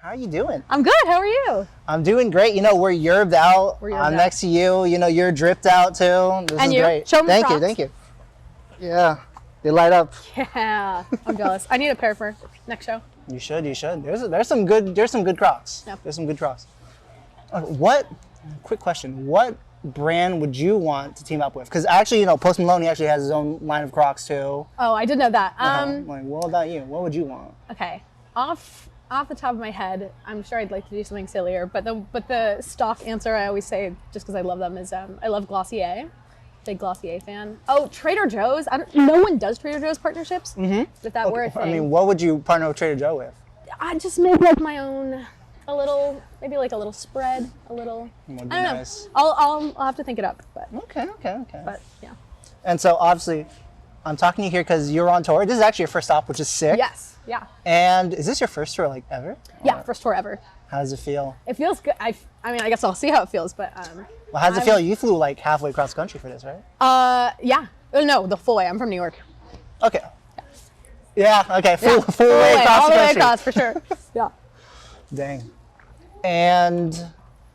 How are you doing? I'm good. How are you? I'm doing great. You know, we're yerbed out. I'm next to you. You know, you're dripped out too. This is great. Show me Thank you. Thank you. Yeah, they light up. Yeah, I'm jealous. I need a pair for next show. You should. You should. There's some good Crocs. Yep. There's some good Crocs. Quick question. What brand would you want to team up with? Because actually, you know, Post Malone actually has his own line of Crocs too. Oh, I did know that. Like, what about you? What would you want? Okay, off the top of my head, I'm sure I'd like to do something sillier, but the stock answer I always say, just because I love them, is I love Glossier. Big Glossier fan. Oh, Trader Joe's. No one does Trader Joe's partnerships. Mm-hmm. If that were a thing. I mean, what would you partner with Trader Joe with? I just make like my own, maybe like a little spread, a little. I don't know. I'll have to think it up. But okay. But yeah. And so obviously, I'm talking to you here because you're on tour. This is actually your first stop, which is sick. Yes. Yeah. And is this your first tour like ever? Yeah, first tour ever. How does it feel? It feels good. I mean, I guess I'll see how it feels, but well, how does it feel? You flew like halfway across the country for this, right? Yeah. No, the full way. I'm from New York. Okay. Yeah. Okay. Full way across all the country. All the way across for sure. Yeah. Dang. And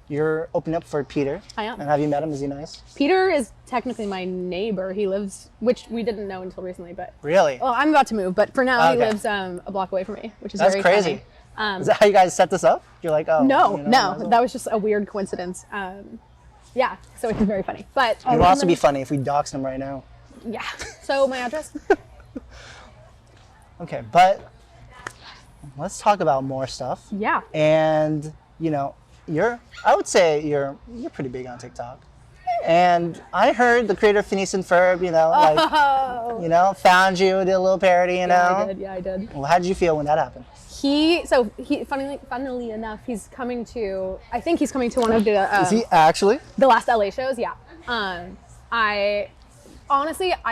you're opening up for Peter. I am. And have you met him? Is he nice? Peter is technically my neighbor. He lives, which we didn't know until recently, but. Really? Well, I'm about to move, but for now he lives a block away from me, which is very crazy. Funny. Is that how you guys set this up? You're like, oh. No, you know, that was just a weird coincidence. Yeah, so it's very funny. But it would also be funny if we doxed him right now. Yeah. So my address. Okay, but let's talk about more stuff. Yeah. And you know, I would say you're pretty big on TikTok. And I heard the creator of Phineas and Ferb, found you, did a little parody, you know. Yeah, I did. Well, how did you feel when that happened? Funnily enough, he's coming to. I think he's coming to one of the. Is he actually? The last LA shows, yeah. I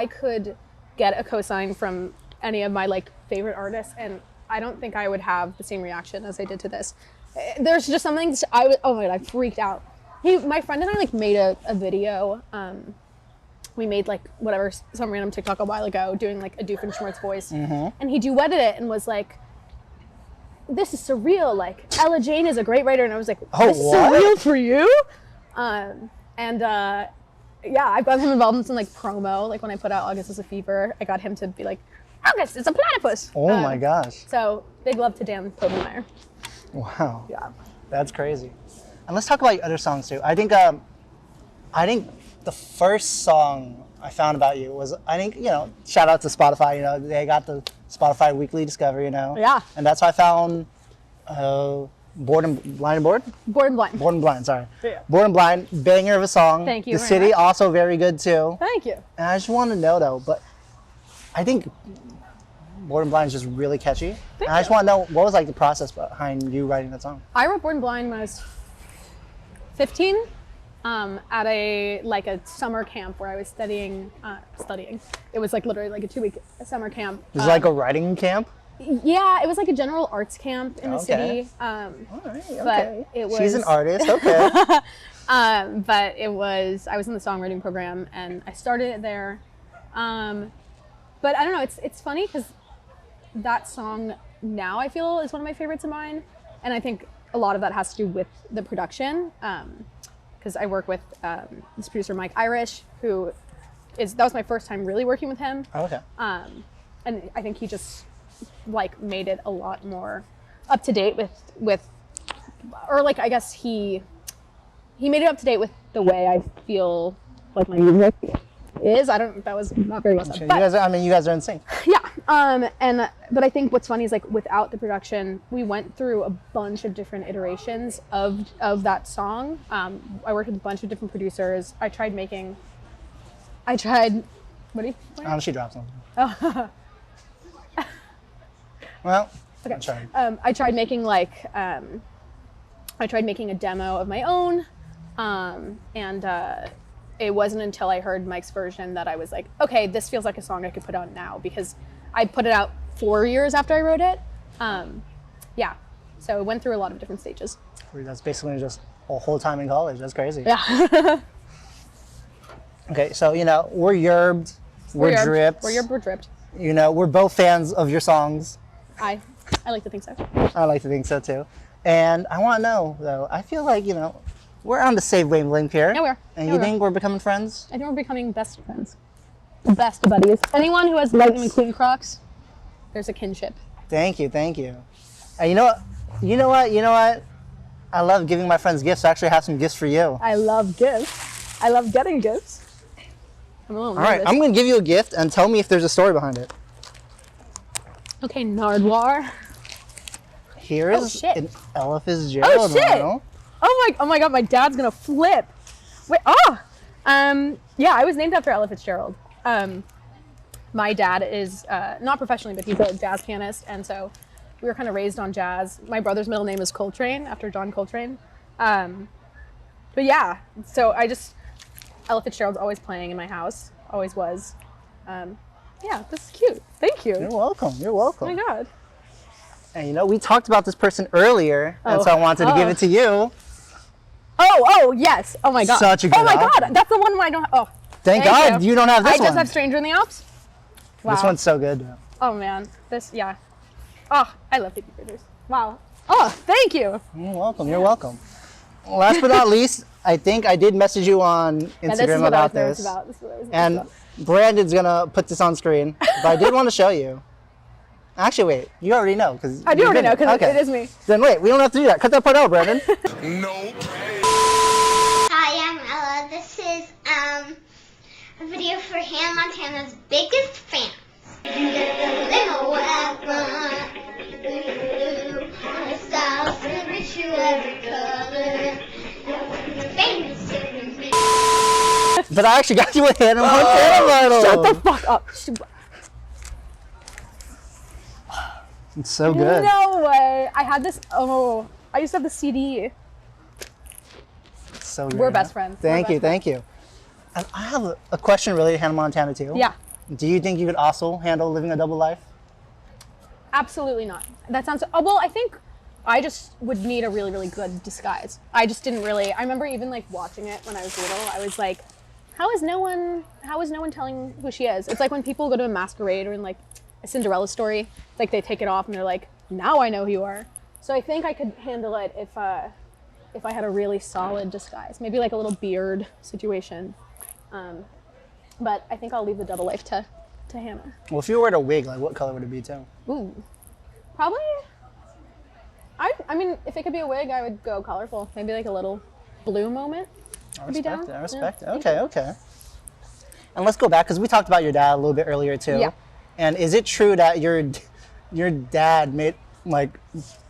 could get a cosign from any of my favorite artists, and I don't think I would have the same reaction as I did to this. There's just something oh my god, I freaked out. My friend and I made a video. We made some random TikTok a while ago doing a Doofenshmirtz voice, and he duetted it and was like, "This is surreal. Ella Jane is a great writer," and I was like, "This is surreal for you?" Yeah, I've got him involved in some promo. When I put out August is a Fever, I got him to be like, "August is a platypus." Oh my gosh! So big love to Dan Povenmire. Wow. Yeah. That's crazy. And let's talk about your other songs too. I think the first song I found about you was, shout out to Spotify, they got the Spotify weekly discovery, Yeah. And that's how I found Bored and Blind. Bored and Blind, sorry. Yeah. Bored and Blind, banger of a song. Thank you. The City, much. also very good too. Thank you. And I just want to know though, but I think Bored and Blind is just really catchy. And I just want to know, what was the process behind you writing that song? I wrote Bored and Blind when I was 15 at a summer camp where I was studying. It was literally a 2-week summer camp. It was a writing camp? Yeah, it was a general arts camp in the city. All right, okay. But it was, she's an artist, okay. But I was in the songwriting program and I started it there. But I don't know, it's funny because that song now I feel is one of my favorites of mine. And I think a lot of that has to do with the production. Because I work with this producer, Mike Irish, that was my first time really working with him. Oh, okay. And I think he just made it a lot more up to date with I guess he made it up to date with the way I feel my music is. That was not very well said. You guys are in sync. Yeah. But I think what's funny is without the production, we went through a bunch of different iterations of that song. I worked with a bunch of different producers. I tried. What do you? Oh, she dropped something. Oh. Well, okay. I tried. I tried making a demo of my own, and it wasn't until I heard Mike's version that I was like, okay, this feels like a song I could put out now, because I put it out 4 years after I wrote it. Yeah, so it went through a lot of different stages. That's basically just a whole time in college. That's crazy. Yeah. Okay, so we're yerbed, we're dripped. We're dripped. We're both fans of your songs. I like to think so. I like to think so too. And I want to know, though, I feel like, we're on the same wavelength here. Yeah, we are. And Yeah, you we think we're becoming friends? I think we're becoming best friends. Best buddies. Anyone who has Lightning McQueen Crocs, there's a kinship. Thank you. And you know what? I love giving my friends gifts. I actually have some gifts for you. I love gifts. I love getting gifts. I'm a little nervous. All right, I'm going to give you a gift and tell me if there's a story behind it. Okay, Nardwar. Here is shit. an Ella Fitzgerald. Oh shit! Model. Oh my god, my dad's gonna flip. Wait, yeah, I was named after Ella Fitzgerald. My dad is not professionally, but he's a jazz pianist, and so we were kind of raised on jazz. My brother's middle name is Coltrane, after John Coltrane. But yeah, so Ella Fitzgerald's always playing in my house, always was. Yeah, this is cute. Thank you. You're welcome. Oh my god. And we talked about this person earlier, and so I wanted to give it to you. Oh, yes. Oh my god. Such a good Oh my outfit. god, that's the one where I don't. Oh. Thank God you don't have this I one. just have Stranger in the Alps. Wow. This one's so good. Oh man, yeah. Oh, I love Phoebe Bridgers. Wow. Oh, thank you. You're welcome. Last but not least, I think I did message you on Instagram about this. This is what I was nervous And about. Brandon's gonna put this on screen, but I did want to show you. Actually, wait, you already know because I do already know because it is me. Then wait, we don't have to do that. Cut that part out, Brandon. No. Hi, I'm Ella. This is a video for Hannah Montana's biggest fans. Limo my style, every shoe, every color. Famous to me. But I actually got you a Hannah Montana model. Shut the fuck up. It's so good. No way. I had this. Oh, I used to have the CD. It's so good. We're best friends. Thank you. And I have a question related to Hannah Montana too. Yeah. Do you think you could also handle living a double life? Absolutely not. That sounds. Oh, well, I think I just would need a really, really good disguise. I just didn't really. I remember even like watching it when I was little. I was like, how is no one telling who she is? It's like when people go to a masquerade or in like a Cinderella story. It's like they take it off and they're like, now I know who you are. So I think I could handle it if I had a really solid disguise, maybe like a little beard situation. But I think I'll leave the double life to Hannah. Well, if you were to wig, like what color would it be too? Ooh, probably. I mean, if it could be a wig, I would go colorful. Maybe like a little blue moment. I Could be respect down. it. I respect Yeah. it. Okay. And let's go back because we talked about your dad a little bit earlier too. Yeah. And is it true that your dad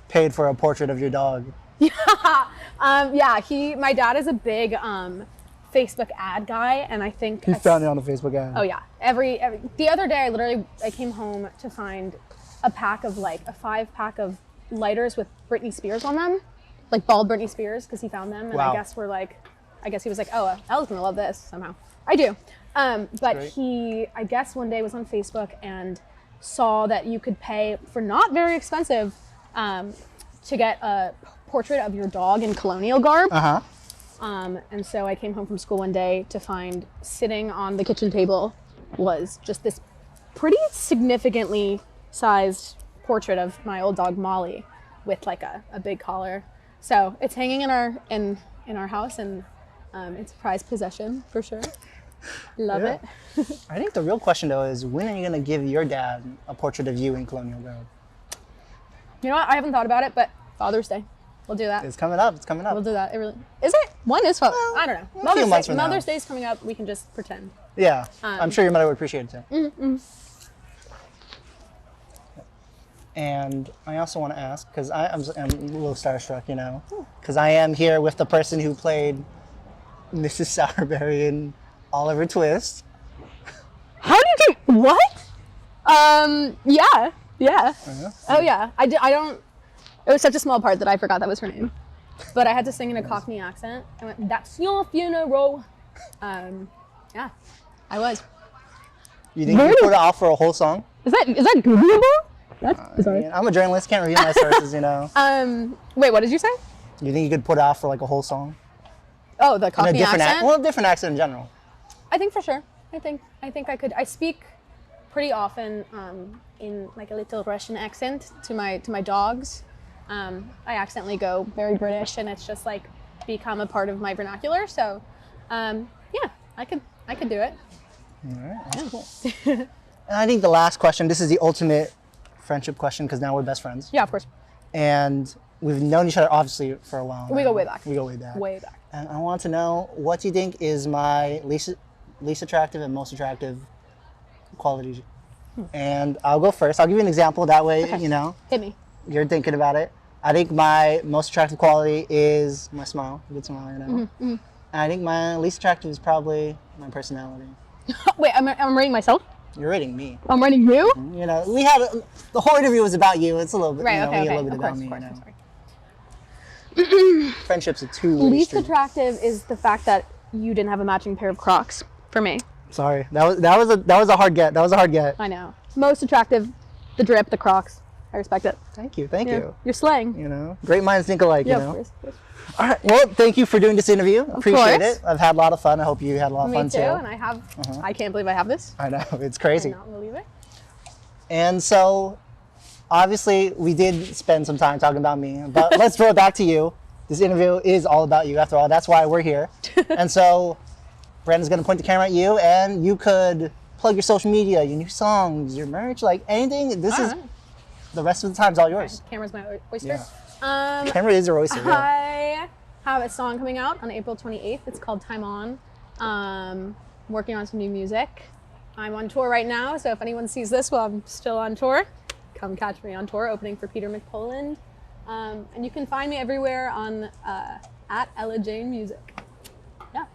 paid for a portrait of your dog? Yeah, my dad is a big Facebook ad guy, and I think He found it on the Facebook ad. Oh yeah, the other day I came home to find a 5-pack of lighters with Britney Spears on them, like bald Britney Spears, because he found them, and Wow. I guess he was like, oh, Ella's gonna love this somehow. I do, but Great. he, I guess one day was on Facebook and saw that you could pay for not very expensive to get a portrait of your dog in colonial garb. Uh-huh. And so I came home from school one day to find sitting on the kitchen table was just this pretty significantly sized portrait of my old dog Molly with like a big collar. So it's hanging in our house, and it's a prized possession for sure. Love Yeah. it. I think the real question though is when are you gonna give your dad a portrait of you in colonial garb? You know what? I haven't thought about it, but Father's Day. We'll do that. It's coming up. We'll do that. It really is it? When is Father's? Well, I don't know. a few months from now. Mother's Day's coming up. We can just pretend. Yeah. I'm sure your mother would appreciate it too. And I also want to ask, because I'm a little starstruck, because I am here with the person who played Mrs. Sourberry in Oliver Twist. How did you? What? Yeah. Oh yeah. I don't. It was such a small part that I forgot that was her name. But I had to sing in a Cockney accent. I went, "That's your funeral." Yeah, I was. You think you could put it off for a whole song? Is that Googleable? That's bizarre. I'm a journalist, can't read my sources, Wait, what did you say? You think you could put it off for like a whole song? Oh, the In a Cockney different accent. Well, a different accent in general. I think for sure. I think I could. I speak pretty often in like a little Russian accent to my dogs. I accidentally go very British, and it's just like become a part of my vernacular. So, yeah, I could do it. All right, that's cool. And I think the last question, this is the ultimate friendship question because now we're best friends. Yeah, of course. And we've known each other obviously for a while. We now. go way back. We go way back. Way back. And I want to know, what do you think is my least attractive and most attractive quality? And I'll go first. I'll give you an example. That way, Okay. you know, Hit me. you're thinking about it. I think my most attractive quality is my smile. A good smile, you know. And I think my least attractive is probably my personality. Wait, I'm rating myself? You're rating me. I'm rating you? You know, we had the whole interview was about you. It's a little bit, Right, you know, okay, we okay. a little bit Of about course, me. of course, You know. I'm sorry. Friendship's a two-way Least street. attractive is the fact that you didn't have a matching pair of Crocs for me. Sorry, that was a hard get. That was a hard get. I know. Most attractive, the drip, the Crocs. I respect it. Thank you, thank Yeah. you. You're slaying. You know, great minds think alike. Yeah, you know. of course. Of course. All right. Well, thank you for doing this interview. Appreciate course. it. I've had a lot of fun. I hope you had a lot of Me fun too, and I have. I can't believe I have this. I know, it's I crazy. cannot believe it. And so, obviously, we did spend some time talking about me, but let's throw it back to you. This interview is all about you, after all. That's why we're here. And so, Brandon's going to point the camera at you, and you could plug your social media, your new songs, your merch, like anything. This is Alright. the rest of the time's all yours. Camera's my oyster. Yeah. Camera is your oyster. Yeah. I have a song coming out on April 28th. It's called Time On. Working on some new music. I'm on tour right now, so if anyone sees this while I'm still on tour, come catch me on tour, opening for Peter McPoland. And you can find me everywhere on at Ella Jane Music. Yeah.